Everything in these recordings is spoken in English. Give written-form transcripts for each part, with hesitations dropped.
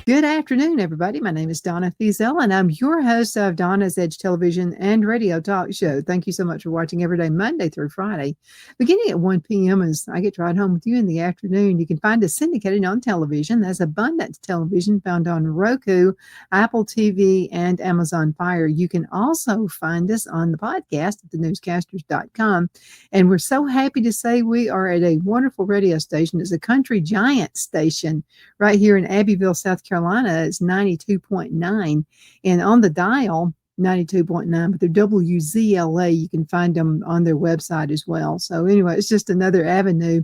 Good afternoon, everybody. My name is Donna Fiesel, and I'm your host of Donna's Edge Television and Radio Talk Show. Thank you so much for watching every day, Monday through Friday, beginning at 1 p.m. as I get to ride home with you in the afternoon. You can find us syndicated on television. That's Abundance Television, found on Roku, Apple TV, and Amazon Fire. You can also find us on the podcast at thenewscasters.com. And we're so happy to say we are at a wonderful radio station. It's a country giant station right here in Abbeville, South Carolina. Is 92.9, and on the dial 92.9, but they're WZLA. You can find them on their website as well. So anyway, it's just another avenue.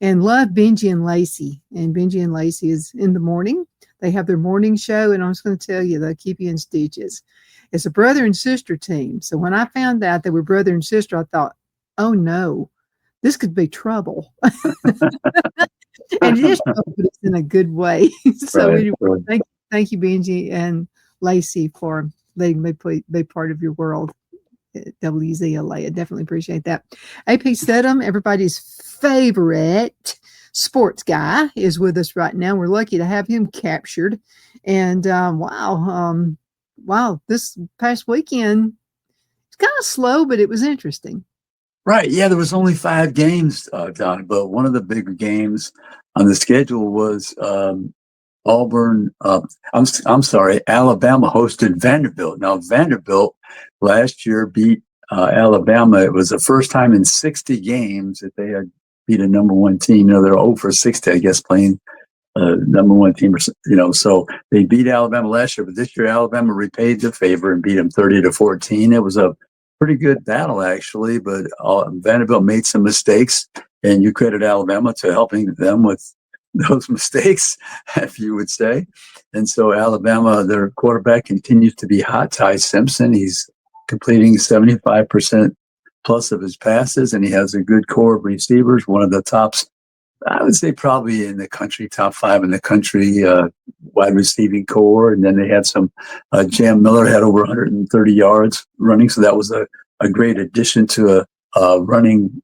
And love Benji and Lacey. And Benji and Lacey is in the morning. They have their morning show, and I'm just going to tell you, they'll keep you in stitches. It's a brother and sister team. So when I found out they were brother and sister, I thought, oh no, this could be trouble. And it is trouble, but it's in a good way. So Right. anyway, thank you, Benji and Lacey, for letting me be part of your world at WZLA. I definitely appreciate that. AP Sedum, everybody's favorite sports guy, is with us right now. We're lucky to have him captured. And wow, this past weekend, it's kind of slow, but it was interesting. Right. Yeah, there was only 5 games, Don, but one of the bigger games on the schedule was Auburn. I'm sorry, Alabama hosted Vanderbilt. Now, Vanderbilt last year beat Alabama. It was the first time in 60 games that they had beat a number one team. You know, they're 0 for 60, I guess, playing number one team. So they beat Alabama last year, but this year Alabama repaid the favor and beat them 30-14. It was a pretty good battle, actually, but Vanderbilt made some mistakes, and you credit Alabama to helping them with those mistakes, if you would say. And so Alabama, their quarterback continues to be hot. Ty Simpson, he's completing 75% plus of his passes, and he has a good core of receivers, one of the tops, I would say probably in the country, top 5 in the country, wide receiving core. And then they had some, Jam Miller had over 130 yards running. So that was a great addition to a running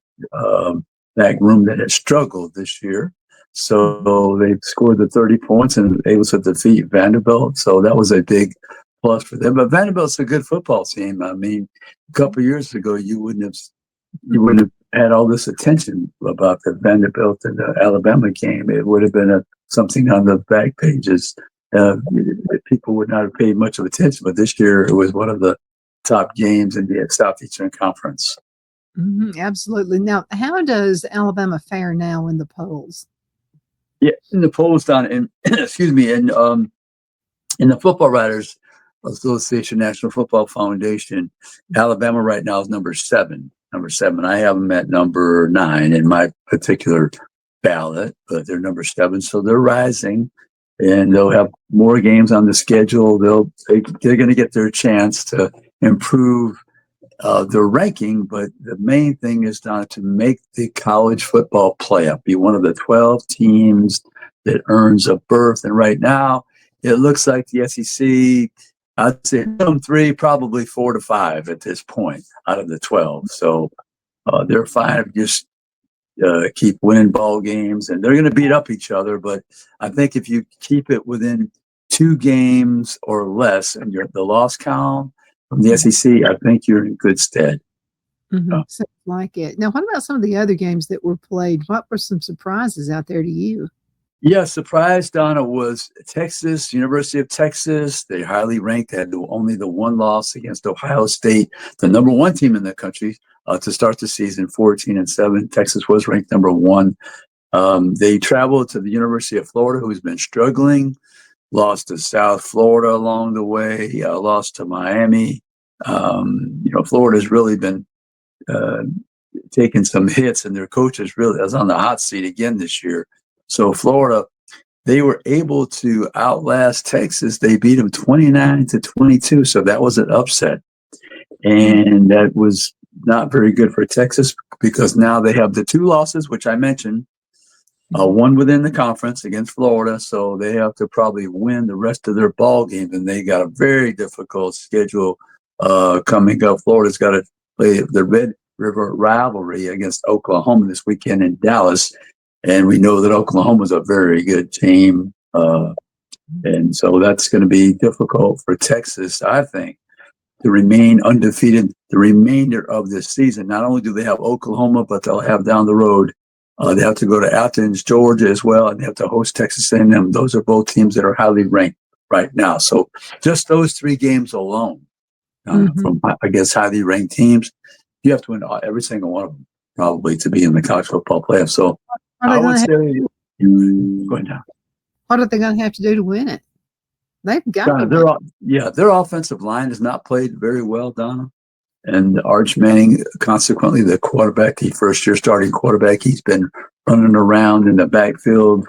back room that had struggled this year. So they scored the 30 points and able to defeat Vanderbilt. So that was a big plus for them. But Vanderbilt's a good football team. I mean, a couple of years ago, you wouldn't have had all this attention about the Vanderbilt and the Alabama game. It would have been something on the back pages. People would not have paid much of attention, but this year it was one of the top games in the Southeastern Conference. Mm-hmm, absolutely. Now, how does Alabama fare now in the polls? Yeah, in the polls, Don, and excuse me, in the Football Writers Association, National Football Foundation, Alabama right now is number 7. I have them at number 9 in my particular ballot, but they're number 7. So they're rising, and they'll have more games on the schedule. They're going to get their chance to improve their ranking. But the main thing is not to make the college football playoff, be one of the 12 teams that earns a berth. And right now, it looks like the SEC, I'd say 3, probably 4 to 5 at this point out of the 12. So they're fine if you just keep winning ball games, and they're going to beat up each other. But I think if you keep it within 2 games or less and you're the loss count from the SEC, I think you're in good stead. Mm-hmm. So like it. Now, what about some of the other games that were played? What were some surprises out there to you? Yeah, surprise, Donna, was Texas, University of Texas. They highly ranked, had only the 1 loss against Ohio State, the number 1 team in the country, to start the season, 14-7. Texas was ranked number 1. They traveled to the University of Florida, who's been struggling, lost to South Florida along the way, lost to Miami. Florida's really been taking some hits, and their coach is on the hot seat again this year. So Florida, they were able to outlast Texas. They beat them 29-22. So that was an upset. And that was not very good for Texas, because now they have the 2 losses, which I mentioned, one within the conference against Florida. So they have to probably win the rest of their ball games. And they got a very difficult schedule coming up. Florida's got to play the Red River rivalry against Oklahoma this weekend in Dallas. And we know that Oklahoma is a very good team. And so that's going to be difficult for Texas, I think, to remain undefeated the remainder of this season. Not only do they have Oklahoma, but they'll have down the road, they have to go to Athens, Georgia as well, and they have to host Texas A&M. Those are both teams that are highly ranked right now. So just those 3 games alone, from, I guess, highly ranked teams, you have to win every single one of them probably to be in the college football playoff. So I would say, going down. What are they going to have to do to win it? They've got to. Their offensive line has not played very well, Donna. And Arch Manning, consequently, the quarterback, the first-year starting quarterback, he's been running around in the backfield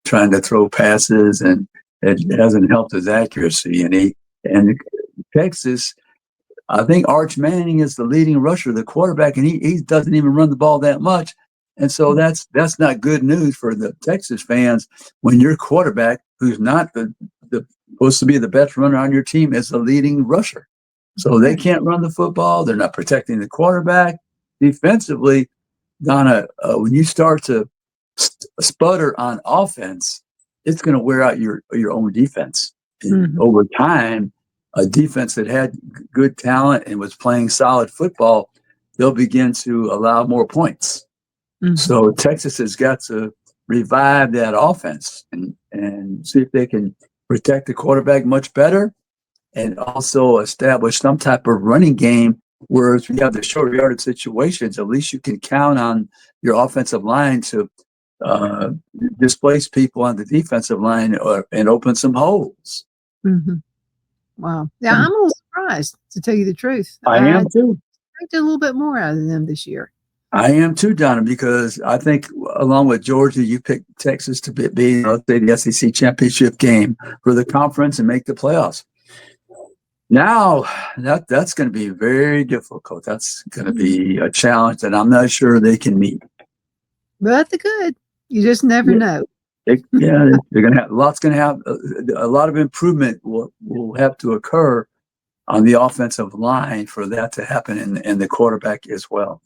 trying to throw passes, and it hasn't helped his accuracy. And Texas, I think Arch Manning is the leading rusher, the quarterback, and he doesn't even run the ball that much. And so that's not good news for the Texas fans when your quarterback, who's not supposed to be the best runner on your team, is the leading rusher. So they can't run the football. They're not protecting the quarterback. Defensively, Donna, when you start to sputter on offense, it's going to wear out your own defense. Over time, a defense that had good talent and was playing solid football, they'll begin to allow more points. So Texas has got to revive that offense and see if they can protect the quarterback much better and also establish some type of running game where if you have the short yardage situations, at least you can count on your offensive line to displace people on the defensive line and open some holes. Wow. Yeah, I'm a little surprised, to tell you the truth. I am too. I expected a little bit more out of them this year. I am too, Donna, because I think along with Georgia, you picked Texas to be let's say, the SEC championship game for the conference and make the playoffs. Now, that's going to be very difficult. That's going to be a challenge that I'm not sure they can meet. But the good, you just never know. They're going to have a lot of improvement will have to occur on the offensive line for that to happen, and the quarterback as well.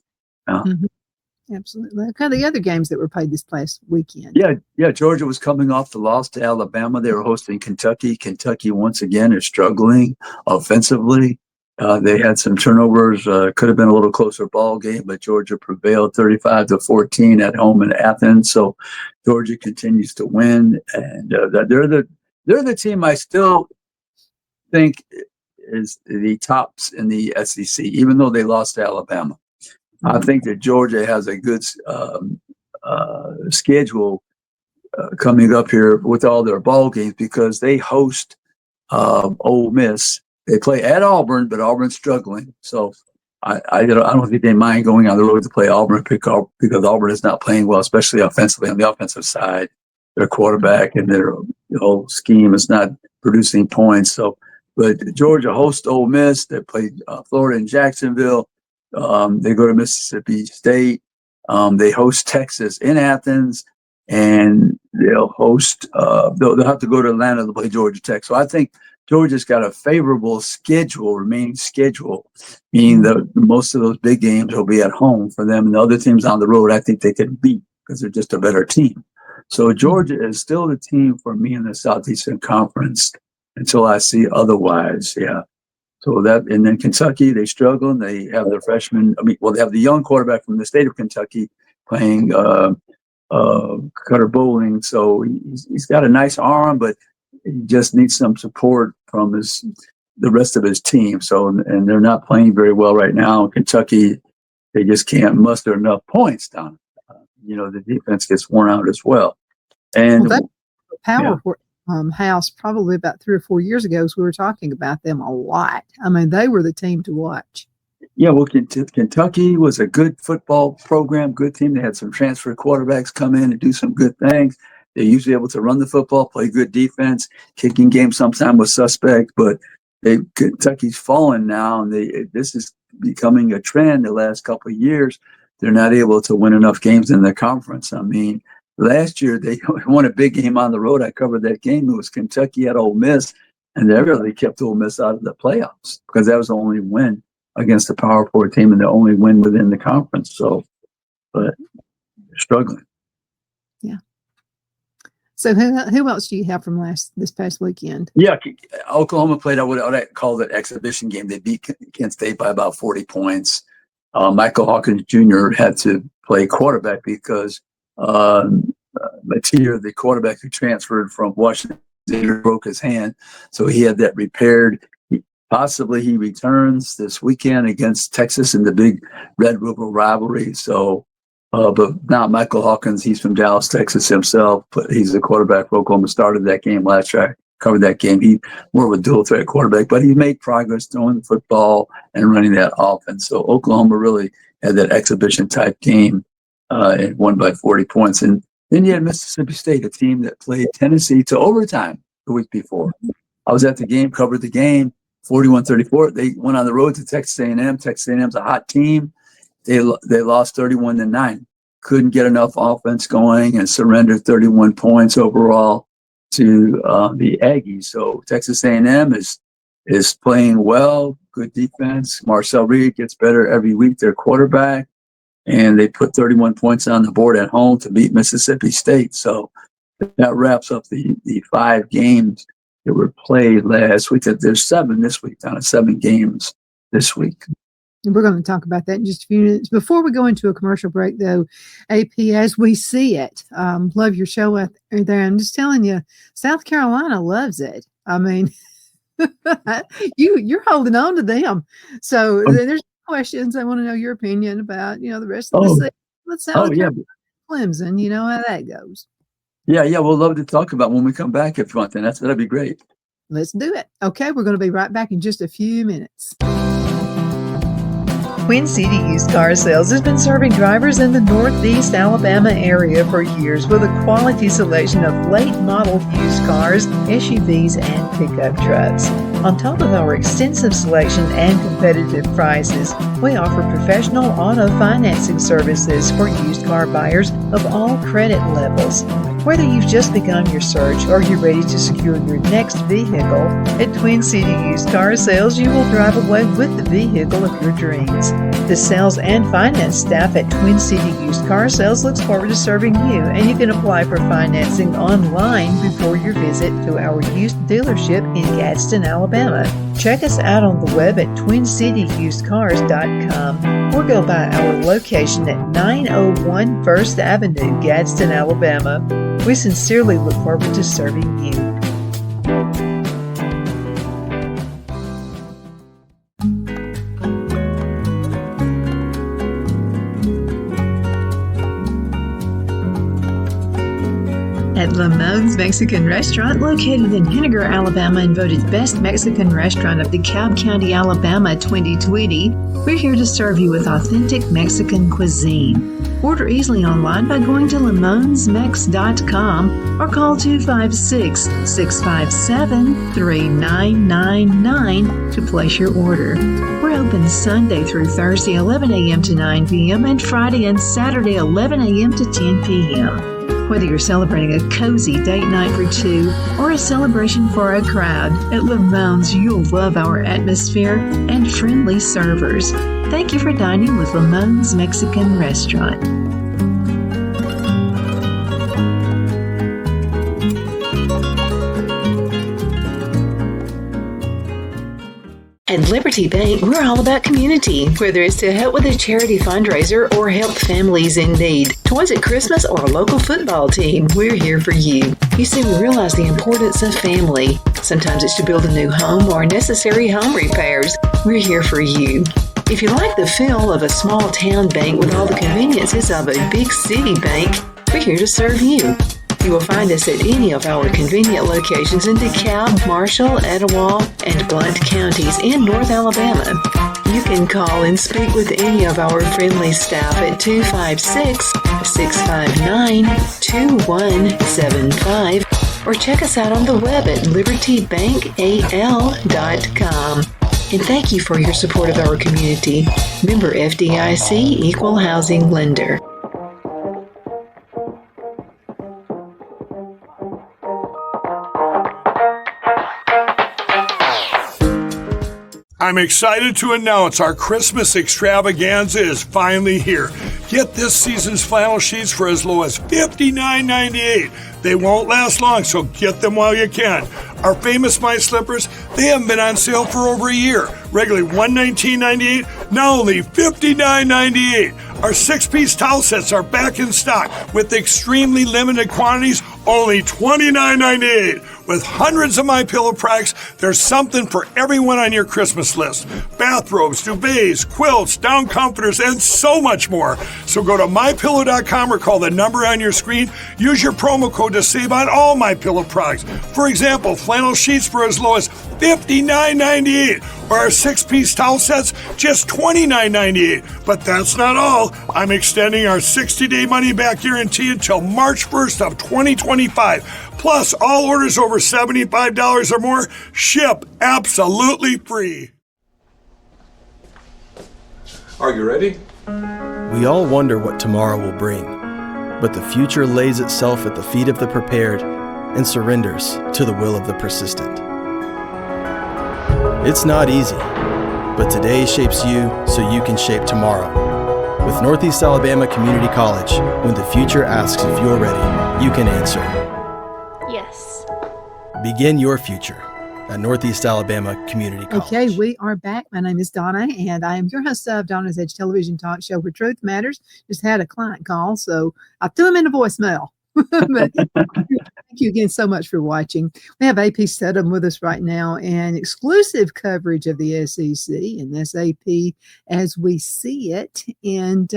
Absolutely. Kind of the other games that were played this past weekend. Yeah. Georgia was coming off the loss to Alabama. They were hosting Kentucky. Kentucky once again is struggling offensively. They had some turnovers. Could have been a little closer ball game, but Georgia prevailed 35-14 at home in Athens. So Georgia continues to win, and they're the team I still think is the tops in the SEC, even though they lost to Alabama. I think that Georgia has a good schedule coming up here with all their ball games because they host Ole Miss. They play at Auburn, but Auburn's struggling. So I don't think they mind going on the road to play Auburn because Auburn is not playing well, especially offensively on the offensive side. Their quarterback and their whole scheme is not producing points. So, but Georgia hosts Ole Miss. They play Florida and Jacksonville. They go to Mississippi State. They host Texas in Athens, and they'll host. They'll have to go to Atlanta to play Georgia Tech. So I think Georgia's got a favorable remaining schedule, meaning that most of those big games will be at home for them, and the other teams on the road, I think they can beat because they're just a better team. So Georgia is still the team for me in the Southeastern Conference until I see otherwise. Yeah. So and then Kentucky, they struggle, and they have their freshman. They have the young quarterback from the state of Kentucky playing Cutter Bowling. So he's got a nice arm, but he just needs some support from the rest of his team. So, and they're not playing very well right now. Kentucky, they just can't muster enough points down. The defense gets worn out as well. And that power house probably about 3 or 4 years ago, as we were talking about them a lot. I mean, they were the team to watch. Yeah, well, Kentucky was a good football program, good team. They had some transfer quarterbacks come in and do some good things. They're usually able to run the football, play good defense. Kicking game sometime was suspect, but Kentucky's fallen now, and this is becoming a trend the last couple of years. They're not able to win enough games in the conference. I mean, last year they won a big game on the road. I covered that game. It was Kentucky at Ole Miss, and they really kept Ole Miss out of the playoffs because that was the only win against the Power 4 team and the only win within the conference. So, but they're struggling. Yeah. So who else do you have from this past weekend? Yeah, Oklahoma played what I called an exhibition game. They beat Kent State by about 40 points. Michael Hawkins Jr. had to play quarterback because Matier, the quarterback who transferred from Washington, broke his hand. So he had that repaired. Possibly he returns this weekend against Texas in the big Red River rivalry. So, but not Michael Hawkins. He's from Dallas, Texas himself, but he's the quarterback for Oklahoma. Started that game last year. Covered that game. He more of a dual threat quarterback, but he made progress throwing the football and running that offense. So Oklahoma really had that exhibition type game and won by 40 points. And then you had Mississippi State, a team that played Tennessee to overtime the week before. I was at the game, covered the game, 41-34. They went on the road to Texas A&M. Texas A&M's a hot team. They lost 31-9. Couldn't get enough offense going and surrendered 31 points overall to the Aggies. So Texas A&M is playing well, good defense. Marcel Reed gets better every week, their quarterback. And they put 31 points on the board at home to beat Mississippi State. So that wraps up the 5 games that were played last week. There's 7 this week, Donna, 7 games this week. And we're going to talk about that in just a few minutes. Before we go into a commercial break, though, AP, as we see it, love your show out there. I'm just telling you, South Carolina loves it. I mean, you're holding on to them. So there's questions. I want to know your opinion about, the rest of the season. Let's South Carolina, Clemson, you know how that goes. Yeah, we'll love to talk about when we come back if you want. Then that'd be great. Let's do it. Okay, we're going to be right back in just a few minutes. Twin City Used Car Sales has been serving drivers in the Northeast Alabama area for years with a quality selection of late model used cars, SUVs, and pickup trucks. On top of our extensive selection and competitive prices, we offer professional auto financing services for used car buyers of all credit levels. Whether you've just begun your search or you're ready to secure your next vehicle, at Twin City Used Car Sales, you will drive away with the vehicle of your dreams. The sales and finance staff at Twin City Used Car Sales looks forward to serving you, and you can apply for financing online before your visit to our used dealership in Gadsden, Alabama. Check us out on the web at twincityusedcars.com or go by our location at 901 First Avenue, Gadsden, Alabama. We sincerely look forward to serving you. At Lamone's Mexican Restaurant, located in Henniger, Alabama, and voted Best Mexican Restaurant of DeKalb County, Alabama 2020, we're here to serve you with authentic Mexican cuisine. Order easily online by going to lamonsmex.com or call 256-657-3999 to place your order. We're open Sunday through Thursday, 11 a.m. to 9 p.m. and Friday and Saturday, 11 a.m. to 10 p.m. Whether you're celebrating a cozy date night for 2 or a celebration for a crowd, at Lamone's you'll love our atmosphere and friendly servers. Thank you for dining with Lamone's Mexican Restaurant. At Liberty Bank, we're all about community, whether it's to help with a charity fundraiser or help families in need. Toys at Christmas or a local football team, we're here for you. You see, we realize the importance of family. Sometimes it's to build a new home or necessary home repairs. We're here for you. If you like the feel of a small town bank with all the conveniences of a big city bank, we're here to serve you. You will find us at any of our convenient locations in DeKalb, Marshall, Etowah, and Blount counties in North Alabama. You can call and speak with any of our friendly staff at 256-659-2175 or check us out on the web at libertybankal.com. And thank you for your support of our community. Member FDIC Equal Housing Lender. I'm excited to announce our Christmas extravaganza is finally here. Get this season's flannel sheets for as low as $59.98. They won't last long, so get them while you can. Our famous My Slippers, they haven't been on sale for over a year. Regularly $119.98, now only $59.98. Our 6-piece towel sets are back in stock with extremely limited quantities, only $29.98. With hundreds of MyPillow products, there's something for everyone on your Christmas list. Bathrobes, duvets, quilts, down comforters, and so much more. So go to MyPillow.com or call the number on your screen. Use your promo code to save on all MyPillow products. For example, flannel sheets for as low as $59.98. Or our 6-piece towel sets, just $29.98. But that's not all. I'm extending our 60-day money-back guarantee until March 1st of 2025. Plus, all orders over $75 or more ship absolutely free. Are you ready? We all wonder what tomorrow will bring, but the future lays itself at the feet of the prepared and surrenders to the will of the persistent. It's not easy, but today shapes you so you can shape tomorrow. With Northeast Alabama Community College, when the future asks if you're ready, you can answer. Yes. Begin your future at Northeast Alabama Community College. Okay, we are back. My name is Donna, and I am your host of Donna's Edge television talk show where truth matters. Just had a client call, so I threw him in the voicemail. But thank you again so much for watching. We have AP Sedum with us right now and exclusive coverage of the SEC and this AP as we see it. And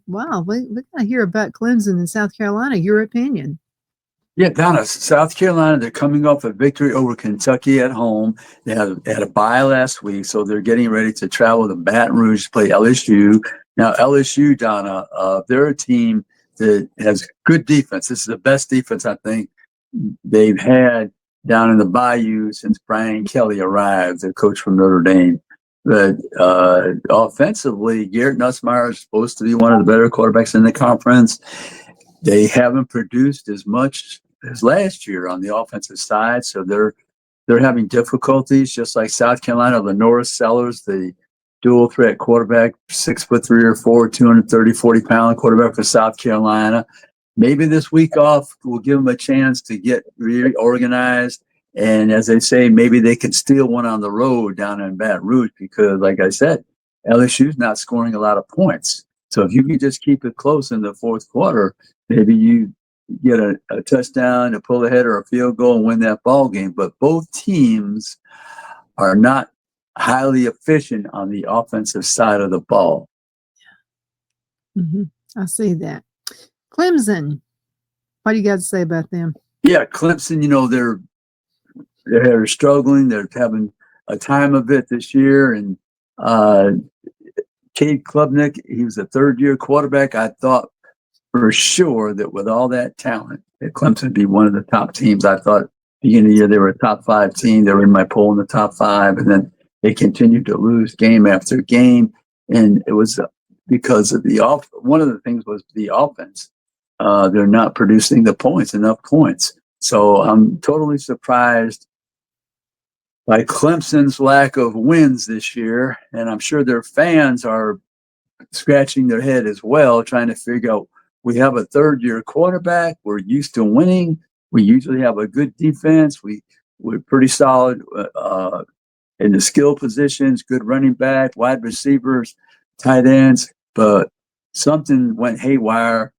wow, we're going to hear about Clemson and South Carolina. Your opinion? Yeah, Donna, South Carolina, they're coming off a victory over Kentucky at home. They had a bye last week, so they're getting ready to travel to Baton Rouge to play LSU. Now, LSU, Donna, they're a team that has good defense. This is the best defense I think they've had down in the Bayou since Brian Kelly arrived, the coach from Notre Dame. But offensively, Garrett Nussmeier is supposed to be one of the better quarterbacks in the conference. They haven't produced as much as last year on the offensive side, so they're having difficulties, just like South Carolina. Lenora Sellers, the dual threat quarterback, 6'3" or 4", 230, 40-pound quarterback for South Carolina. Maybe this week off will give them a chance to get reorganized. And as they say, maybe they can steal one on the road down in Baton Rouge because, like I said, LSU's not scoring a lot of points. So if you can just keep it close in the fourth quarter, maybe you get a touchdown, a pull ahead, or a field goal and win that ball game. But both teams are not highly efficient on the offensive side of the ball. Mm-hmm. I see that. Clemson, what do you guys say about them? Yeah, Clemson, they're struggling. They're having a time of it this year. And Cade Klubnik, he was a third-year quarterback. I thought for sure that with all that talent, that Clemson would be one of the top teams. I thought beginning of the year they were a top 5 team. They were in my poll in the top 5, and then they continued to lose game after game. And it was because of one of the things was the offense. They're not producing enough points. So I'm totally surprised by Clemson's lack of wins this year. And I'm sure their fans are scratching their head as well, trying to figure out, we have a third-year quarterback. We're used to winning. We usually have a good defense. We're pretty solid in the skill positions, good running back, wide receivers, tight ends. But something went haywire.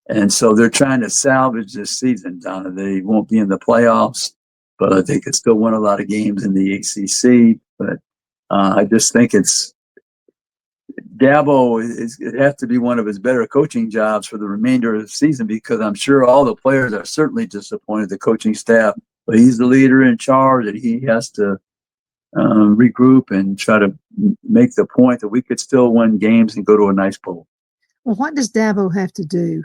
And so they're trying to salvage this season, Donna. They won't be in the playoffs, but they could still win a lot of games in the ACC. But I just think Dabo it has to be one of his better coaching jobs for the remainder of the season, because I'm sure all the players are certainly disappointed, the coaching staff. But he's the leader in charge, and he has to regroup and try to make the point that we could still win games and go to a nice bowl. Well, what does Dabo have to do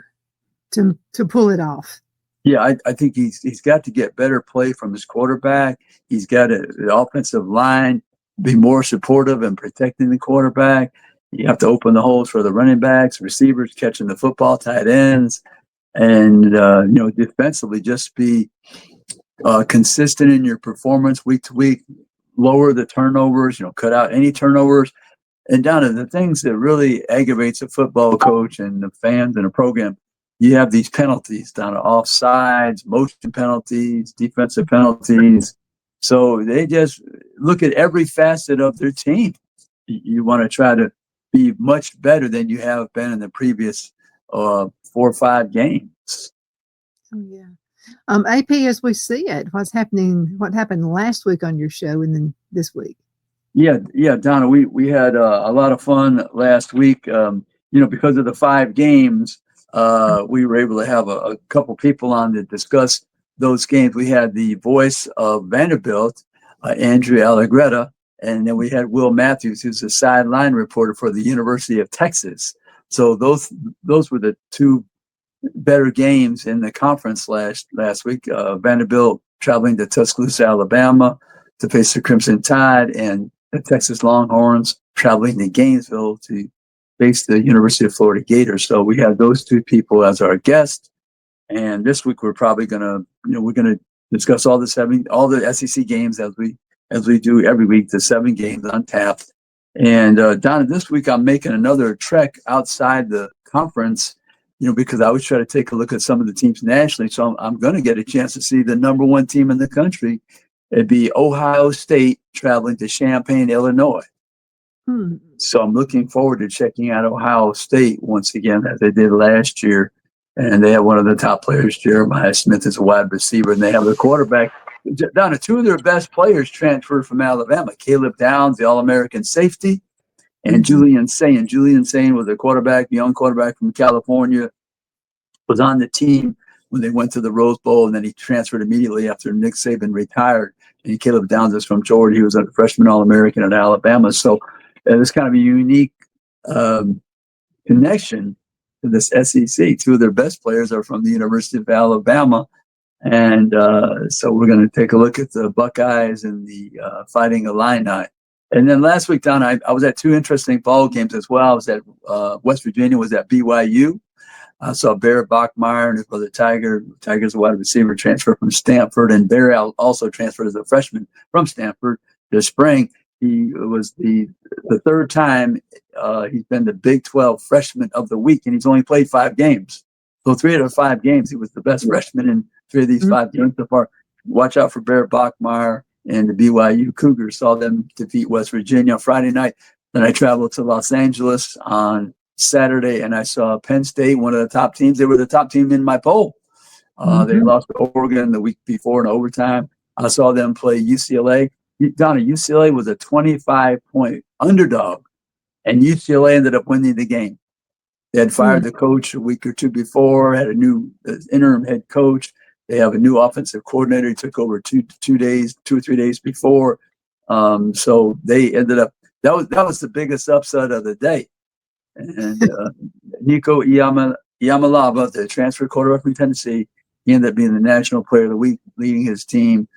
to pull it off? Yeah, I think he's got to get better play from his quarterback. He's got the offensive line be more supportive and protecting the quarterback. You have to open the holes for the running backs, receivers catching the football, tight ends, and defensively just be consistent in your performance week to week. Lower the turnovers, cut out any turnovers. And down to the things that really aggravates a football coach and the fans and the program, you have these penalties down to offsides, motion penalties, defensive penalties. So they just look at every facet of their team. You want to try to be much better than you have been in the previous 4 or 5 games. Oh, yeah. AP, as we see it, what happened last week on your show and then this week? Yeah, Donna, we had a lot of fun last week. Because of the 5 games, we were able to have a couple people on to discuss those games. We had the voice of Vanderbilt, Andrew Allegretta, and then we had Will Matthews, who's a sideline reporter for the University of Texas. So those were the 2 better games in the conference last week. Vanderbilt traveling to Tuscaloosa, Alabama to face the Crimson Tide, and the Texas Longhorns traveling to Gainesville to face the University of Florida Gators. So we have those 2 people as our guests. And this week we're probably we're gonna discuss all the SEC games as we do every week, the 7 games on tap. And Donna, this week I'm making another trek outside the conference, because I always try to take a look at some of the teams nationally. So I'm going to get a chance to see the number 1 team in the country. It'd be Ohio State traveling to Champaign, Illinois. So I'm looking forward to checking out Ohio State once again, as they did last year. And they have one of the top players, Jeremiah Smith, as a wide receiver, and they have the quarterback. Donna, 2 of their best players transferred from Alabama: Caleb Downs, the All-American safety, and Julian Sain. Julian Sain was a young quarterback from California, was on the team when they went to the Rose Bowl, and then he transferred immediately after Nick Saban retired. And Caleb Downs is from Georgia. He was a freshman All-American at Alabama. So it's kind of a unique connection to this SEC. 2 of their best players are from the University of Alabama. And so we're going to take a look at the Buckeyes and the Fighting Illini. And then last week, Don, I was at 2 interesting ball games as well. I was at West Virginia, was at BYU. I saw Barrett Bachmeyer and his brother Tiger. Tiger's a wide receiver, transferred from Stanford, and Barrett also transferred as a freshman from Stanford this spring. He was the 3rd time he's been the Big 12 Freshman of the Week, and he's only played 5 games. So 3 out of 5 games, he was the best freshman in 3 of these 5 games so far. Watch out for Barrett Bachmeyer and the BYU Cougars. Saw them defeat West Virginia Friday night. Then I traveled to Los Angeles on Saturday, and I saw Penn State, one of the top teams. They were the top team in my poll. They lost to Oregon the week before in overtime. I saw them play UCLA. Donna, UCLA was a 25-point underdog, and UCLA ended up winning the game. They had fired the coach a week or 2 before, had a new interim head coach. They have a new offensive coordinator. He took over 2 or 3 days before. So they ended up, that was the biggest upset of the day. And Nico Yamalava, the transfer quarterback from Tennessee, he ended up being the National Player of the Week, leading his team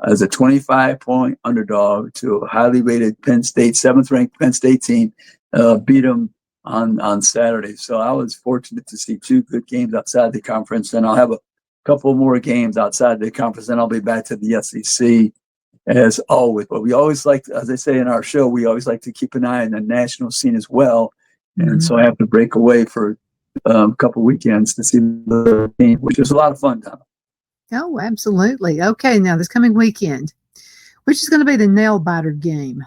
as a 25-point underdog to a highly rated Penn State, 7th-ranked Penn State team, beat them on Saturday. So I was fortunate to see 2 good games outside the conference, and I'll have a couple more games outside the conference, and I'll be back to the SEC as always. But we always like, as I say in our show, we always like to keep an eye on the national scene as well. And so I have to break away for a couple weekends to see the game, which was a lot of fun, Tom. Oh, absolutely. Okay, now this coming weekend, which is going to be the nail biter game?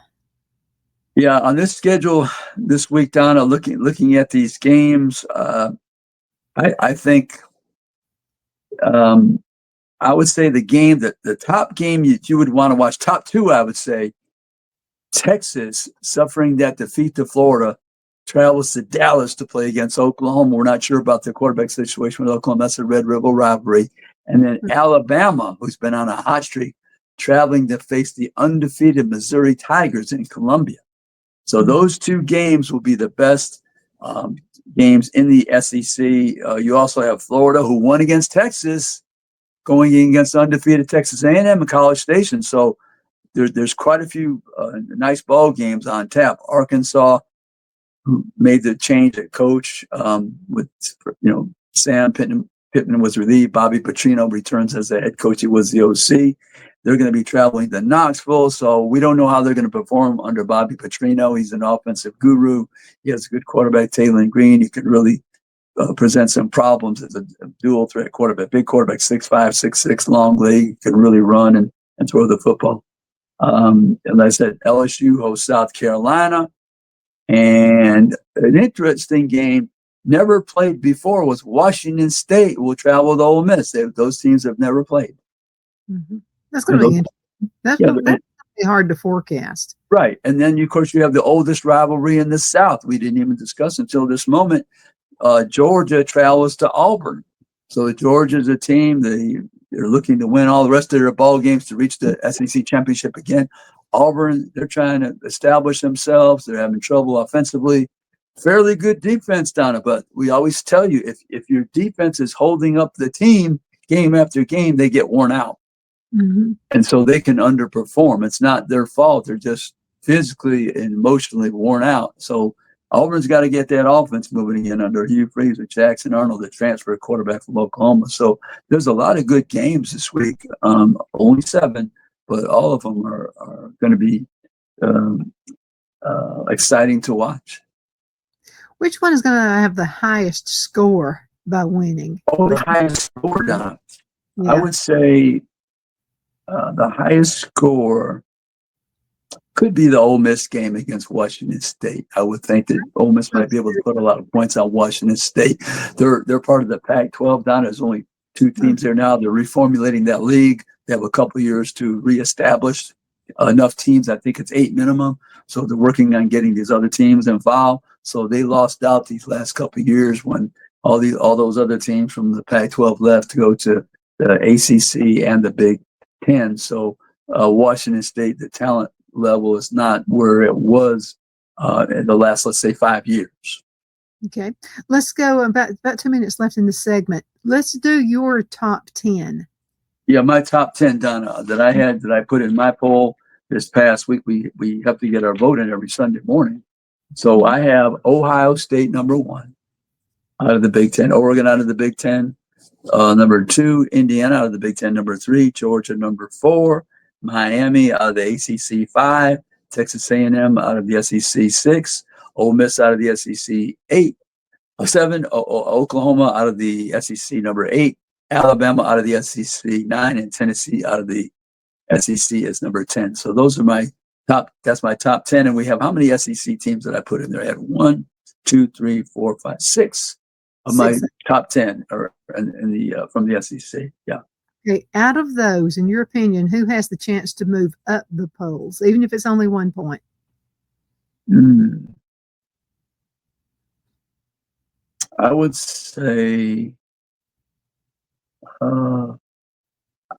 Yeah, on this schedule this week, Donna, looking at these games, I think I would say the top game you would want to watch, top 2, I would say, Texas, suffering that defeat to Florida, travels to Dallas to play against Oklahoma. We're not sure about the quarterback situation with Oklahoma. That's a Red River rivalry. And then Alabama, who's been on a hot streak, traveling to face the undefeated Missouri Tigers in Columbia. So those 2 games will be the best games in the SEC. You also have Florida, who won against Texas, going against undefeated Texas A&M and College Station. So there's quite a few nice ball games on tap. Arkansas, who made the change at coach with Sam Pittman was relieved. Bobby Petrino returns as the head coach. He was the OC. They're going to be traveling to Knoxville, so we don't know how they're going to perform under Bobby Petrino. He's an offensive guru. He has a good quarterback, Taylor Green. He could really present some problems as a dual threat quarterback. Big quarterback, 6'5", 6'6", long leg, can really run and throw the football. And I said, LSU hosts South Carolina. And an interesting game, never played before, was Washington State will travel to Ole Miss. Those teams have never played. Mm-hmm. That's going to be interesting. That's going to be hard to forecast. Right. And then, of course, you have the oldest rivalry in the South. We didn't even discuss until this moment. Georgia travels to Auburn. So Georgia's a team. They're looking to win all the rest of their ball games to reach the SEC championship again. Auburn, they're trying to establish themselves. They're having trouble offensively. Fairly good defense, Donna, but we always tell you, if your defense is holding up the team game after game, they get worn out. Mm-hmm. And so they can underperform. It's not their fault. They're just physically and emotionally worn out. So Auburn's got to get that offense moving again under Hugh Freeze or Jackson Arnold, the transfer quarterback from Oklahoma. So there's a lot of good games this week. Only 7, but all of them are going to be exciting to watch. Which one is going to have the highest score by winning? Oh, the highest score, Donna. Yeah. I would say the highest score could be the Ole Miss game against Washington State. I would think that Ole Miss might be able to put a lot of points on Washington State. They're part of the Pac-12. Donna, there's only 2 teams there now. They're reformulating that league. They have a couple of years to reestablish enough teams. I think it's 8 minimum. So they're working on getting these other teams involved. So they lost out these last couple of years when all those other teams from the Pac-12 left to go to the ACC and the Big Ten. So Washington State, the talent level is not where it was in the last, let's say, 5 years. Okay. Let's go. About 2 minutes left in the segment. Let's do your top 10. Yeah, my top 10, Donna, that I put in my poll this past week. We have to get our vote in every Sunday morning. So I have Ohio State number 1 out of the Big Ten, Oregon out of the Big Ten, number 2, Indiana out of the Big Ten, number 3, Georgia number 4, Miami out of the ACC 5, Texas A&M out of the SEC 6, Ole Miss out of the SEC 7, Oklahoma out of the SEC number 8, Alabama out of the SEC 9, and Tennessee out of the SEC is number 10. So those are my top. That's my top 10. And we have how many SEC teams that I put in there? I had 1, 2, 3, 4, 5, 6 of my top 10 are in the from the SEC. Yeah. Okay. Out of those, in your opinion, who has the chance to move up the polls, even if it's only 1 point? I would say.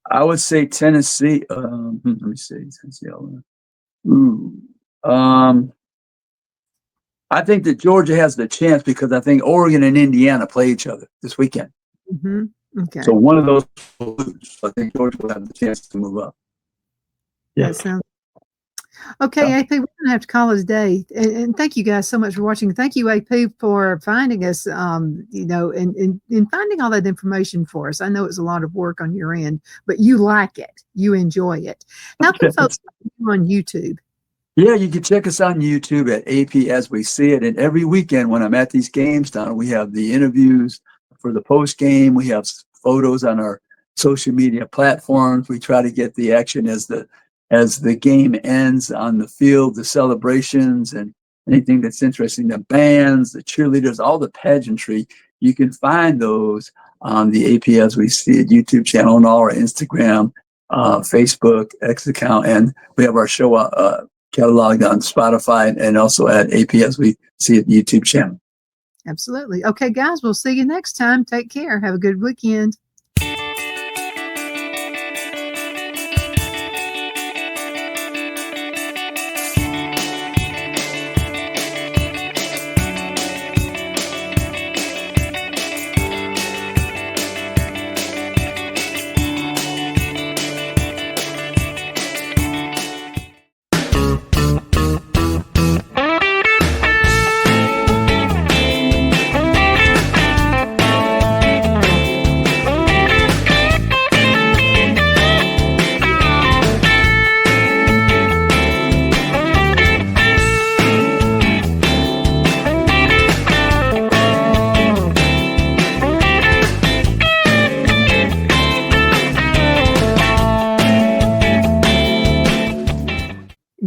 I would say Tennessee. Let me see. Tennessee. I think that Georgia has the chance because I think Oregon and Indiana play each other this weekend. Mm-hmm. Okay. So one of those will lose. I think Georgia will have the chance to move up. Yeah. That sounds okay. AP, we're gonna have to call it a day. And thank you guys so much for watching. Thank you, AP, for finding us. And finding all that information for us. I know it's a lot of work on your end, but you like it. You enjoy it. How can folks find you on YouTube? Yeah, you can check us on YouTube at AP As We See It. And every weekend when I'm at these games, Donna, we have the interviews for the post game. We have photos on our social media platforms. We try to get the action as the game ends on the field, the celebrations and anything that's interesting, the bands, the cheerleaders, all the pageantry. You can find those on the AP As We See It YouTube channel and all our Instagram, Facebook, X account. And we have our show cataloged on Spotify and also at AP As We See It YouTube channel. Absolutely. Okay, guys, we'll see you next time. Take care. Have a good weekend.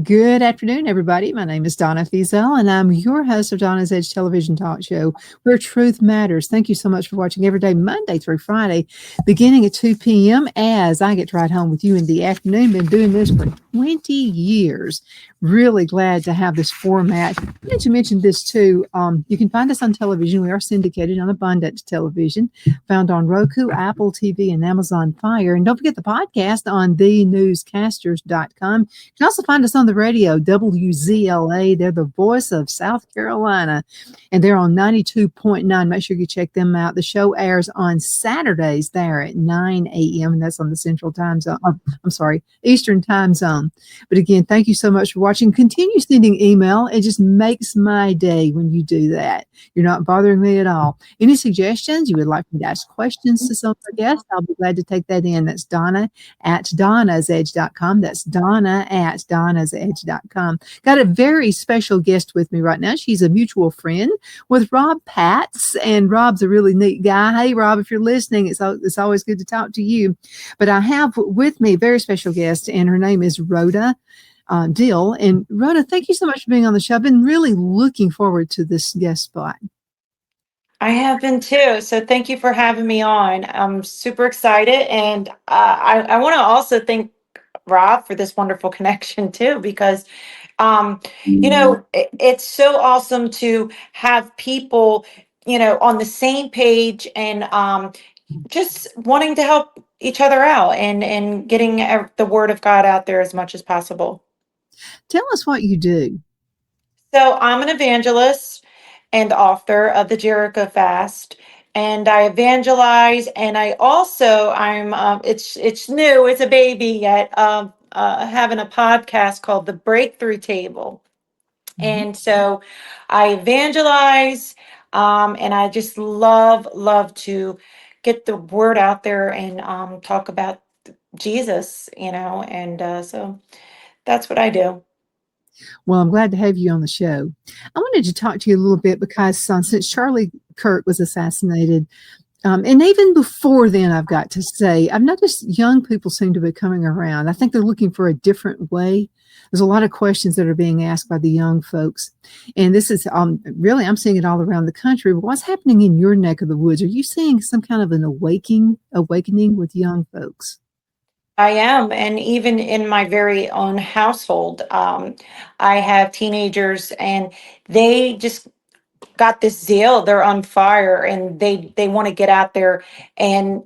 Good afternoon, everybody. My name is Donna Fiesel, and I'm your host of Donna's Edge television talk show, where truth matters. Thank you so much for watching every day, Monday through Friday, beginning at 2 p.m. as I get to ride home with you in the afternoon. Been doing this for 20 years. Really glad to have this format. I wanted to mention this too. You can find us on television. We are syndicated on Abundant Television, found on Roku, Apple TV, and Amazon Fire. And don't forget the podcast on thenewscasters.com. You can also find us on the radio, WZLA. They're the voice of South Carolina, and they're on 92.9. Make sure you check them out. The show airs on Saturdays there at 9 a.m., and that's on the Central Time Zone. Eastern Time Zone. But again, thank you so much for watching. Continue sending email. It just makes my day when you do that. You're not bothering me at all. Any suggestions? You would like me to ask questions to some of our guests? I'll be glad to take that in. That's Donna at donnasedge.com. That's Donna at donnasedge.com. Got a very special guest with me right now. She's a mutual friend with Rob Patz, and Rob's a really neat guy. Hey, Rob, if you're listening, it's always good to talk to you. But I have with me a very special guest, and her name is Rhoda Dill. And Rhoda, thank you so much for being on the show. I've been really looking forward to this guest spot. I have been too. So thank you for having me on. I'm super excited. And I want to also thank Rob for this wonderful connection too, because, it's so awesome to have people, on the same page and just wanting to help each other out and getting the word of God out there as much as possible. Tell us what you do. So I'm an evangelist and author of the Jericho Fast, and I evangelize. And it's new, it's a baby yet. Having a podcast called The Breakthrough Table, and so I evangelize, and I just love to get the word out there and talk about Jesus, and so that's what I do. Well, I'm glad to have you on the show. I wanted to talk to you a little bit because since Charlie Kirk was assassinated, and even before then, I've got to say, I've noticed young people seem to be coming around. I think they're looking for a different way. There's a lot of questions that are being asked by the young folks. And this is really, I'm seeing it all around the country. But what's happening in your neck of the woods? Are you seeing some kind of an awakening with young folks? I am. And even in my very own household, I have teenagers and they just got this zeal. They're on fire and they want to get out there and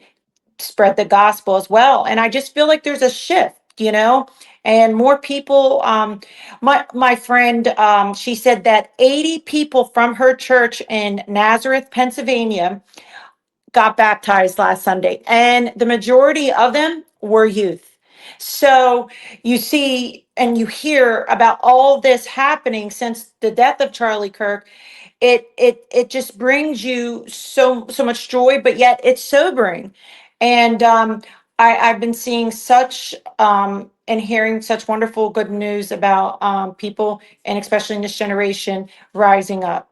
spread the gospel as well. And I just feel like there's a shift, and more people. My friend, she said that 80 people from her church in Nazareth, Pennsylvania, got baptized last Sunday, and the majority of them were youth. So you see and you hear about all this happening since the death of Charlie Kirk. It just brings you so much joy, but yet it's sobering. And I've been seeing such and hearing such wonderful good news about people, and especially in this generation, rising up.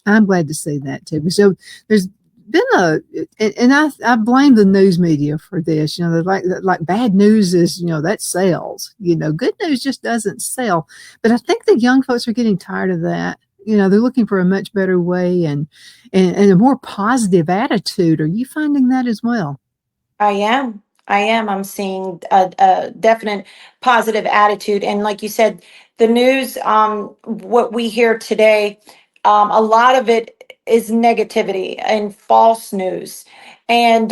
I'm glad to see that too. So there's been and I blame the news media for this. They're like bad news is, that sells. Good news just doesn't sell. But I think the young folks are getting tired of that. They're looking for a much better way and a more positive attitude. Are you finding that as well? I am. I'm seeing a definite positive attitude. And like you said, the news, what we hear today, a lot of it is negativity and false news. And